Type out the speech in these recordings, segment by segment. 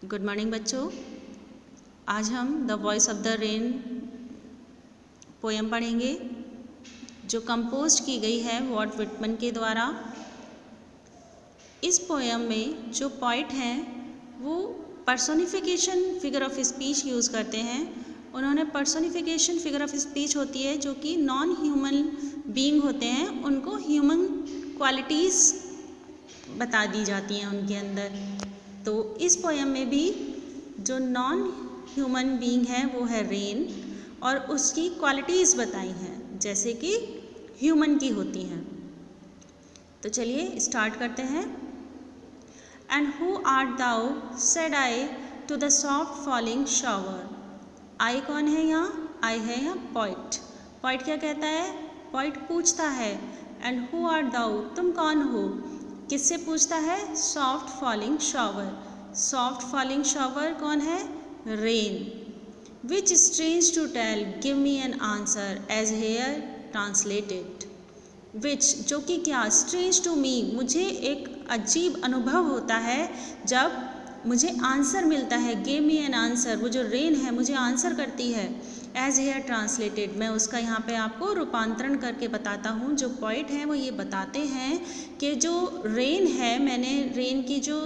Good morning बच्चों। आज हम the voice of the rain poem पढ़ेंगे जो कंपोज की गई है वॉल्ट विटमन के द्वारा। इस पोएम में जो पॉइट हैं वो personification figure of speech use करते हैं। उन्होंने पर्सोनिफिकेशन फिगर ऑफ स्पीच होती है जो कि नॉन ह्यूमन बीइंग होते हैं, उनको ह्यूमन क्वालिटीज़ बता दी जाती हैं उनके अंदर। तो इस पोएम में भी जो नॉन ह्यूमन बीइंग है वो है रेन और उसकी क्वालिटीज़ बताई हैं जैसे कि ह्यूमन की होती हैं। तो चलिए स्टार्ट करते हैं। And who art thou said I to the soft falling shower. I कौन है यहाँ? आई है यहाँ पॉइट। पॉइट क्या कहता है? पॉइट पूछता है एंड हु आर्ट दाउ, तुम कौन हो? किससे पूछता है? Soft falling shower. Soft falling shower कौन है? Rain. Which strange to tell give me an answer as here translated. Which जो कि क्या, स्ट्रेंज टू मी मुझे एक अजीब अनुभव होता है जब मुझे आंसर मिलता है। गिव मी एन आंसर, वो जो रेन है मुझे आंसर करती है। एज हेयर ट्रांसलेटेड, मैं उसका यहाँ पे आपको रूपांतरण करके बताता हूँ। जो पॉइट हैं वो ये बताते हैं कि जो रेन है, मैंने रेन की जो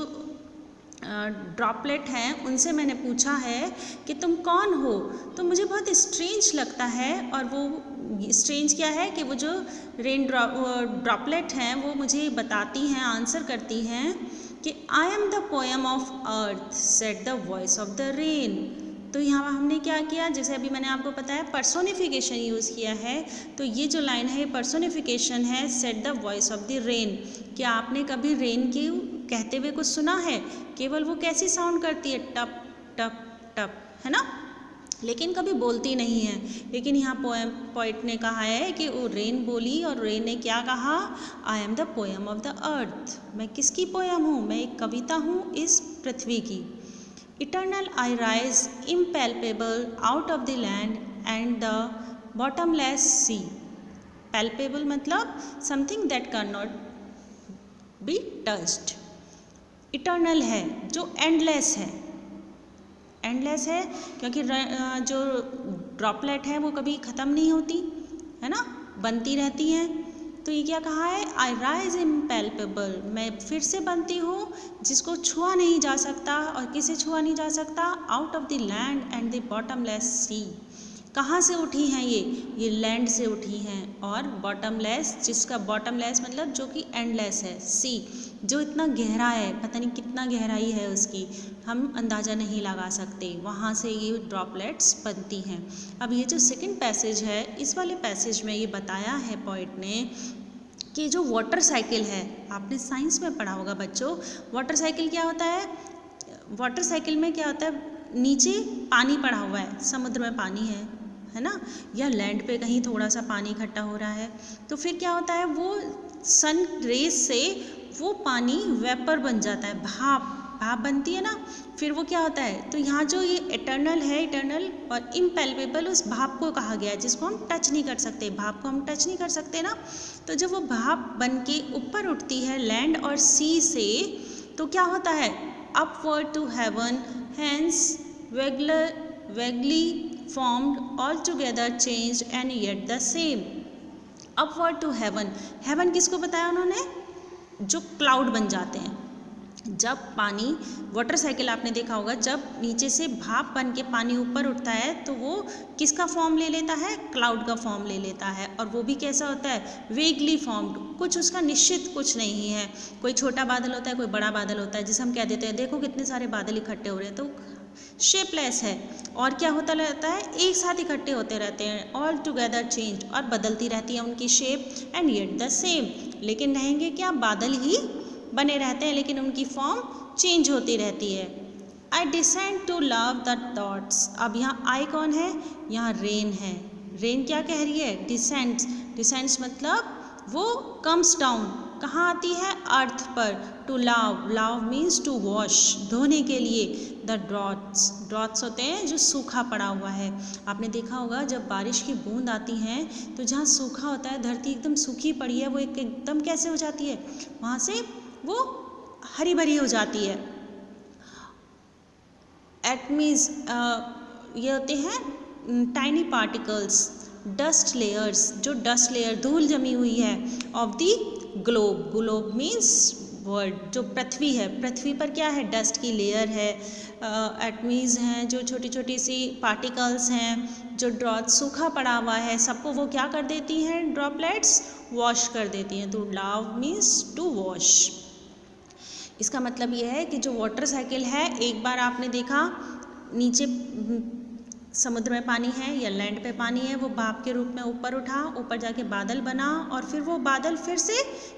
ड्रॉपलेट हैं उनसे मैंने पूछा है कि तुम कौन हो। तो मुझे बहुत स्ट्रेंज लगता है, और वो स्ट्रेंज क्या है कि वो जो रेन ड्रॉपलेट हैं वो मुझे बताती हैं, आंसर करती हैं कि I am the poem of earth said the voice of the rain. तो यहाँ हमने क्या किया, जैसे अभी मैंने आपको बताया पर्सोनिफिकेशन यूज़ किया है। तो ये जो लाइन है पर्सोनिफिकेशन है, said the voice of the rain. क्या आपने कभी रेन की कहते हुए कुछ सुना है? केवल वो कैसी साउंड करती है? टप टप टप, है ना, लेकिन कभी बोलती नहीं है। लेकिन यहाँ पॉइट ने कहा है कि वो रेन बोली, और रेन ने क्या कहा? I am the poem of the earth. मैं किसकी पोएम हूँ? मैं एक कविता हूँ इस पृथ्वी की। Eternal I rise impalpable out of the land and the bottomless sea. Palpable मतलब something that can not be touched. Eternal है जो एंडलेस है। एंडलेस है क्योंकि जो ड्रॉपलेट है वो कभी ख़त्म नहीं होती, है ना, बनती रहती हैं। तो ये क्या कहा है? आई राइज इम्पैल्पेबल, मैं फिर से बनती हूँ जिसको छुआ नहीं जा सकता। और किसे छुआ नहीं जा सकता? Out of the land and the bottomless sea. कहाँ से उठी हैं ये लैंड से उठी हैं। और बॉटमलेस, जिसका बॉटमलेस मतलब जो कि एंडलेस है। सी जो इतना गहरा है, पता नहीं कितना गहराई है उसकी, हम अंदाज़ा नहीं लगा सकते। वहाँ से ये ड्रॉपलेट्स बनती हैं। अब ये जो सेकंड पैसेज है, इस वाले पैसेज में ये बताया है पॉइट ने कि जो वाटर साइकिल है, आपने साइंस में पढ़ा होगा बच्चों, वाटर साइकिल क्या होता है? वाटर साइकिल में क्या होता है? नीचे पानी पड़ा हुआ है, समुद्र में पानी है ना, या लैंड पे कहीं थोड़ा सा पानी इकट्ठा हो रहा है। तो फिर क्या होता है? वो सन रेज से वो पानी वेपर बन जाता है, भाप बनती है ना। फिर वो क्या होता है? तो यहाँ जो ये इटर्नल है, इटर्नल और इम्पैल्पेबल, उस भाप को कहा गया है जिसको हम टच नहीं कर सकते। भाप को हम टच नहीं कर सकते ना। तो जब वो भाप बन के ऊपर उठती है लैंड और सी से, तो क्या होता है? Upward to heaven, hence vaguely formed altogether changed and yet the same. upward to heaven, heaven किसको बताया उन्होंने? जो क्लाउड बन जाते हैं। जब पानी, वाटर साइकिल आपने देखा होगा, जब नीचे से भाप बन के पानी ऊपर उठता है तो वो किसका फॉर्म ले लेता है? क्लाउड का फॉर्म ले लेता है। और वो भी कैसा होता है? वेगली फॉर्म्ड, कुछ उसका निश्चित कुछ नहीं है। कोई छोटा बादल होता है, कोई बड़ा बादल होता है, जिसे हम कह देते हैं देखो कितने सारे बादल इकट्ठे हो रहे हैं, तो शेपलेस है। और क्या होता रहता है? एक साथ इकट्ठे होते रहते हैं। ऑल टुगेदर चेंज, और बदलती रहती है उनकी shape. And yet the same, लेकिन रहेंगे क्या? बादल ही बने रहते हैं, लेकिन उनकी फॉर्म चेंज होती रहती है। I descend to love the thoughts. अब यहाँ आई कौन है? यहाँ रेन है। रेन क्या कह रही है? डिसेंड्स। डिसेंड्स मतलब वो कम्स डाउन, कहाँ आती है? अर्थ पर। To lave, lave means to wash, धोने के लिए। द ड्रॉट्स, ड्रॉट्स होते हैं जो सूखा पड़ा हुआ है। आपने देखा होगा जब बारिश की बूंद आती हैं तो जहाँ सूखा होता है, धरती एकदम सूखी पड़ी है, वो एकदम कैसे हो जाती है? वहाँ से वो हरी भरी हो जाती है। एटमीज ये होते हैं टाइनी पार्टिकल्स, डस्ट लेयर्स, जो डस्ट लेयर धूल जमी हुई है of the globe. Globe means world, जो पृथ्वी है, पृथ्वी पर क्या है, डस्ट की लेयर है, एटमीज हैं, जो छोटी छोटी सी पार्टिकल्स हैं, जो ड्रॉप सूखा पड़ा हुआ है, सबको वो क्या कर देती हैं, ड्रॉपलेट्स वॉश कर देती हैं। तो लाव मीन्स टू वॉश। इसका मतलब ये है कि जो वाटर साइकिल है, एक बार आपने देखा नीचे समुद्र में पानी है या लैंड पे पानी है, वो भाप के रूप में ऊपर उठा, ऊपर जाके बादल बना, और फिर वो बादल फिर से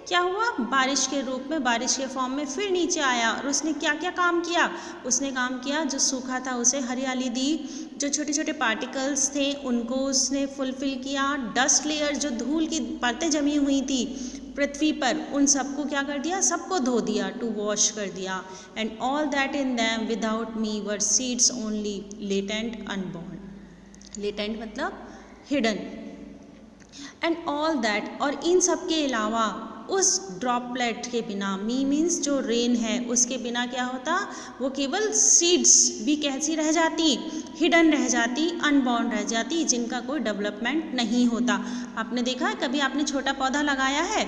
क्या हुआ, बारिश के रूप में, बारिश के फॉर्म में फिर नीचे आया। और उसने क्या क्या काम किया, उसने काम किया, जो सूखा था उसे हरियाली दी, जो छोटे छोटे पार्टिकल्स थे उनको उसने फुलफिल किया, डस्ट लेयर जो धूल की परतें जमी हुई थी पृथ्वी पर, उन सबको क्या कर दिया, सबको धो दिया, टू वॉश कर दिया। And all that in them without me were seeds only, latent unborn. Latent मतलब हिडन। एंड ऑल दैट, और इन सब के अलावा उस ड्रॉपलेट के बिना, मी मीन्स जो रेन है, उसके बिना क्या होता, वो केवल सीड्स भी कैसी रह जाती, हिडन रह जाती, अनबॉर्न रह जाती, जिनका कोई डेवलपमेंट नहीं होता। आपने देखा है कभी आपने छोटा पौधा लगाया है,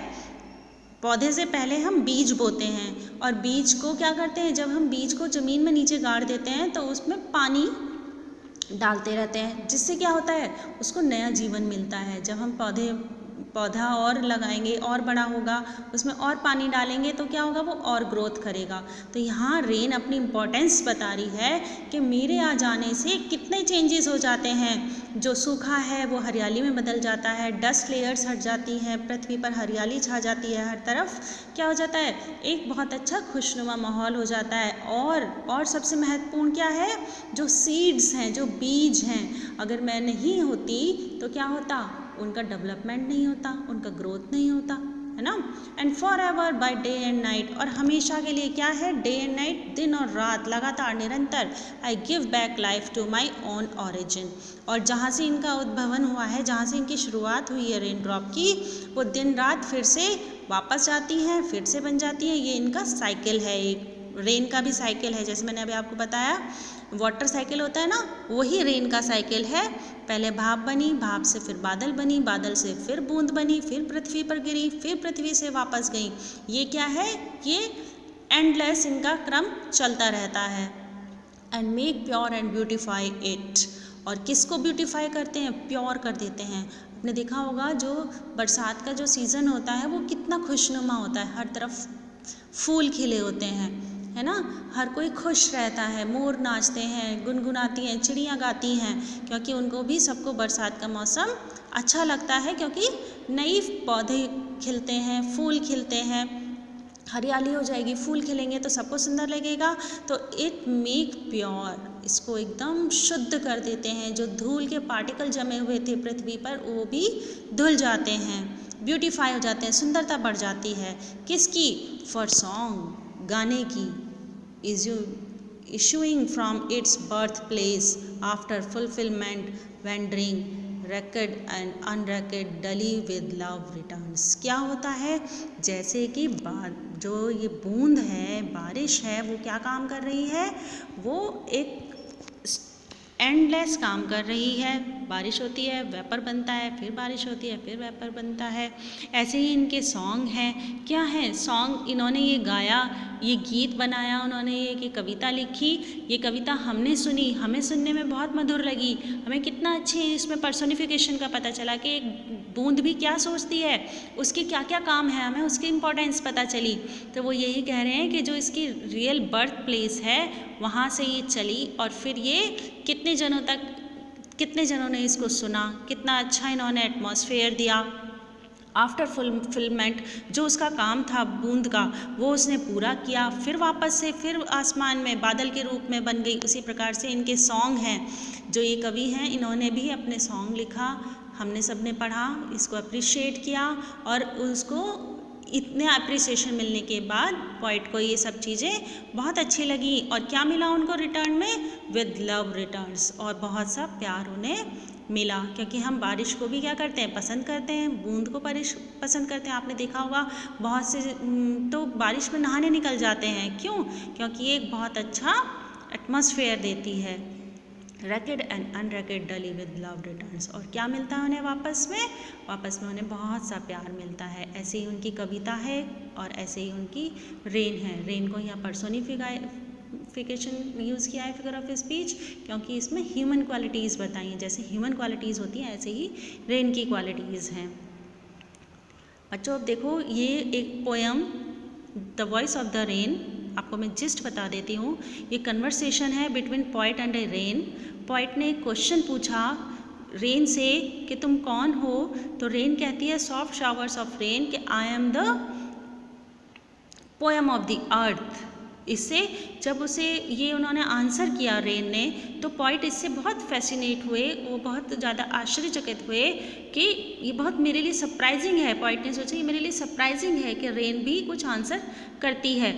पौधे से पहले हम बीज बोते हैं, और बीज को क्या करते हैं, जब हम बीज को ज़मीन में नीचे गाड़ देते हैं तो उसमें पानी डालते रहते हैं, जिससे क्या होता है, उसको नया जीवन मिलता है। जब हम पौधा और लगाएंगे और बड़ा होगा, उसमें और पानी डालेंगे तो क्या होगा, वो और ग्रोथ करेगा। तो यहाँ रेन अपनी इम्पोर्टेंस बता रही है कि मेरे आ जाने से कितने चेंजेस हो जाते हैं, जो सूखा है वो हरियाली में बदल जाता है, डस्ट लेयर्स हट जाती हैं, पृथ्वी पर हरियाली छा जाती है, हर तरफ क्या हो जाता है, एक बहुत अच्छा खुशनुमा माहौल हो जाता है। और सबसे महत्वपूर्ण क्या है, जो सीड्स हैं, जो बीज हैं, अगर मैं नहीं होती तो क्या होता, उनका डेवलपमेंट नहीं होता, उनका ग्रोथ नहीं होता, है ना। And for ever by day and night, और हमेशा के लिए क्या है, डे एंड नाइट, दिन और रात, लगातार निरंतर, I give back life to my own origin. और जहाँ से इनका उद्भवन हुआ है, जहाँ से इनकी शुरुआत हुई है रेन ड्रॉप की, वो दिन रात फिर से वापस जाती हैं, फिर से बन जाती है। ये इनका साइकिल है, एक रेन का भी साइकिल है, जैसे मैंने अभी आपको बताया वाटर साइकिल होता है ना, वही रेन का साइकिल है। पहले भाप बनी, भाप से फिर बादल बनी, बादल से फिर बूंद बनी, फिर पृथ्वी पर गिरी, फिर पृथ्वी से वापस गई। ये क्या है, ये एंडलेस इनका क्रम चलता रहता है। And make pure and beautify it, और किसको ब्यूटिफाई करते हैं, प्योर कर देते हैं। आपने देखा होगा जो बरसात का जो सीज़न होता है वो कितना खुशनुमा होता है, हर तरफ फूल खिले होते हैं, है ना, हर कोई खुश रहता है, मोर नाचते हैं, गुनगुनाती हैं, चिड़ियाँ गाती हैं, क्योंकि उनको भी सबको बरसात का मौसम अच्छा लगता है, क्योंकि नई पौधे खिलते हैं, फूल खिलते हैं, हरियाली हो जाएगी, फूल खिलेंगे तो सबको सुंदर लगेगा। तो इट मेक प्योर, इसको एकदम शुद्ध कर देते हैं। जो धूल के पार्टिकल जमे हुए थे पृथ्वी पर, वो भी धुल जाते हैं, ब्यूटीफाई हो जाते हैं, सुंदरता बढ़ जाती है। किसकी, फॉर सॉन्ग, गाने की, is you issuing from its birthplace after fulfillment, wandering, wrecked and unwrecked, dully with love returns। क्या होता है, जैसे कि जो ये बूंद है, बारिश है, वो क्या काम कर रही है, वो एक एंडलेस काम कर रही है। बारिश होती है, वेपर बनता है, फिर बारिश होती है, फिर वेपर बनता है। ऐसे ही इनके सॉन्ग हैं, क्या है सॉन्ग, इन्होंने ये गाया, ये गीत बनाया, उन्होंने ये कविता लिखी, ये कविता हमने सुनी, हमें सुनने में बहुत मधुर लगी, हमें कितना अच्छी इसमें पर्सोनिफिकेशन का पता चला कि एक बूंद भी क्या सोचती है, उसके क्या क्या काम है, हमें उसकी इम्पोर्टेंस पता चली। तो वो यही कह रहे हैं कि जो इसकी रियल बर्थ प्लेस है, वहाँ से ये चली, और फिर ये कितने जनों ने इसको सुना, कितना अच्छा इन्होंने एटमॉस्फेयर दिया। आफ्टर फुलफिलमेंट, जो उसका काम था बूंद का, वो उसने पूरा किया, फिर वापस से फिर आसमान में बादल के रूप में बन गई। उसी प्रकार से इनके सॉन्ग हैं, जो ये कवि हैं, इन्होंने भी अपने सॉन्ग लिखा, हमने सब ने पढ़ा, इसको अप्रिशिएट किया, और उसको इतने अप्रिसिएशन मिलने के बाद पोइट को ये सब चीज़ें बहुत अच्छी लगी, और क्या मिला उनको रिटर्न में, विद लव रिटर्न्स, और बहुत सा प्यार उन्हें मिला। क्योंकि हम बारिश को भी क्या करते हैं, पसंद करते हैं, बूंद को पसंद करते हैं। आपने देखा होगा बहुत से तो बारिश में नहाने निकल जाते हैं, क्यों, क्योंकि ये एक बहुत अच्छा एटमॉस्फेयर देती है। रैकेड एंड अनरैकेड डली विद लव रिटर्न्स, और क्या मिलता है उन्हें वापस में? वापस में उन्हें बहुत सा प्यार मिलता है। ऐसे ही उनकी कविता है और ऐसे ही उनकी रेन है। रेन को यहाँ पर्सोनिफिकेशन यूज़ किया है, फिगर ऑफ स्पीच, क्योंकि इसमें ह्यूमन क्वालिटीज़ बताई हैं। जैसे ह्यूमन क्वालिटीज़ होती हैं ऐसे ही रेन की क्वालिटीज़ हैं। बच्चों अब देखो, ये एक poem the voice of the rain, आपको मैं जिस्ट बता देती हूँ। ये कन्वर्सेशन है between poet and A rain. Poet ने एक क्वेश्चन पूछा रेन से कि तुम कौन हो, तो रेन कहती है सॉफ्ट शावर्स ऑफ रेन कि I am the poem of the earth. इससे जब उसे ये उन्होंने आंसर किया रेन ने, तो पोइट इससे बहुत फैसिनेट हुए, वो बहुत ज़्यादा आश्चर्यचकित हुए कि ये बहुत मेरे लिए सरप्राइजिंग है। पोइट ने सोचा ये मेरे लिए सरप्राइजिंग है कि रेन भी कुछ आंसर करती है।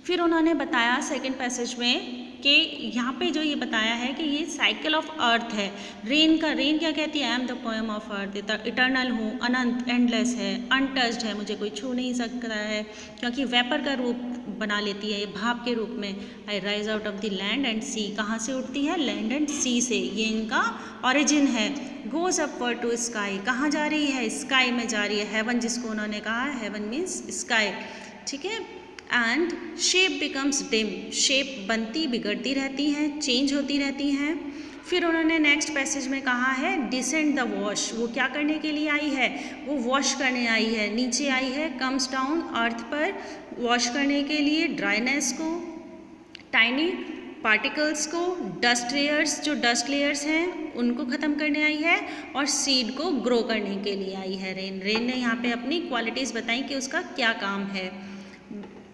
फिर उन्होंने बताया सेकंड पैसेज में कि यहाँ पे जो ये बताया है कि ये साइकिल ऑफ अर्थ है। रेन क्या कहती है? I am the poem of earth, eternal हूँ, अनंत, एंडलेस है, अनटच्ड है, मुझे कोई छू नहीं सकता है, क्योंकि वेपर का रूप बना लेती है ये, भाप के रूप में। I rise out of the land and sea, कहाँ से उठती है? लैंड एंड सी से, ये इनका ऑरिजिन है। गोज अपवर्ड टू स्काई, कहाँ जा रही है? स्काई में जा रही है। हेवन जिसको उन्होंने कहा, हेवन मीन्स स्काई, ठीक है। And shape becomes dim, shape बनती बिगड़ती रहती हैं, चेंज होती रहती हैं। फिर उन्होंने नेक्स्ट पैसेज में कहा है डिसेंड द वॉश, वो क्या करने के लिए आई है? वो वॉश करने आई है, नीचे आई है, कम्स डाउन अर्थ पर वॉश करने के लिए ड्राइनेस को, टाइनी पार्टिकल्स को, डस्ट लेयर्स, जो डस्ट लेयर्स हैं उनको ख़त्म करने आई है, और सीड को ग्रो करने के लिए आई है रेन। रेन ने यहाँ पे अपनी क्वालिटीज़ बताई कि उसका क्या काम है।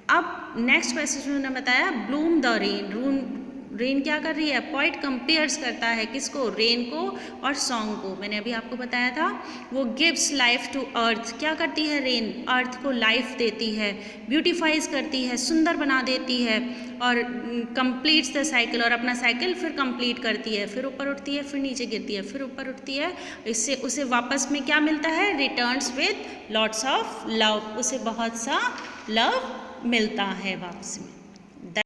अब नेक्स्ट पैसेज में उन्होंने बताया ब्लूम द रेन। रेन क्या कर रही है? पोइट कंपेयर्स करता है किसको? रेन को और सॉन्ग को। मैंने अभी आपको बताया था वो गिव्स लाइफ टू अर्थ। क्या करती है रेन? अर्थ को लाइफ देती है, ब्यूटिफाइज करती है, सुंदर बना देती है, और कंप्लीट्स द साइकिल, और अपना साइकिल फिर कंप्लीट करती है, फिर ऊपर उठती है, फिर नीचे गिरती है, फिर ऊपर उठती है। इससे उसे वापस में क्या मिलता है? Returns with lots of love, उसे बहुत सा लव मिलता है वापस में।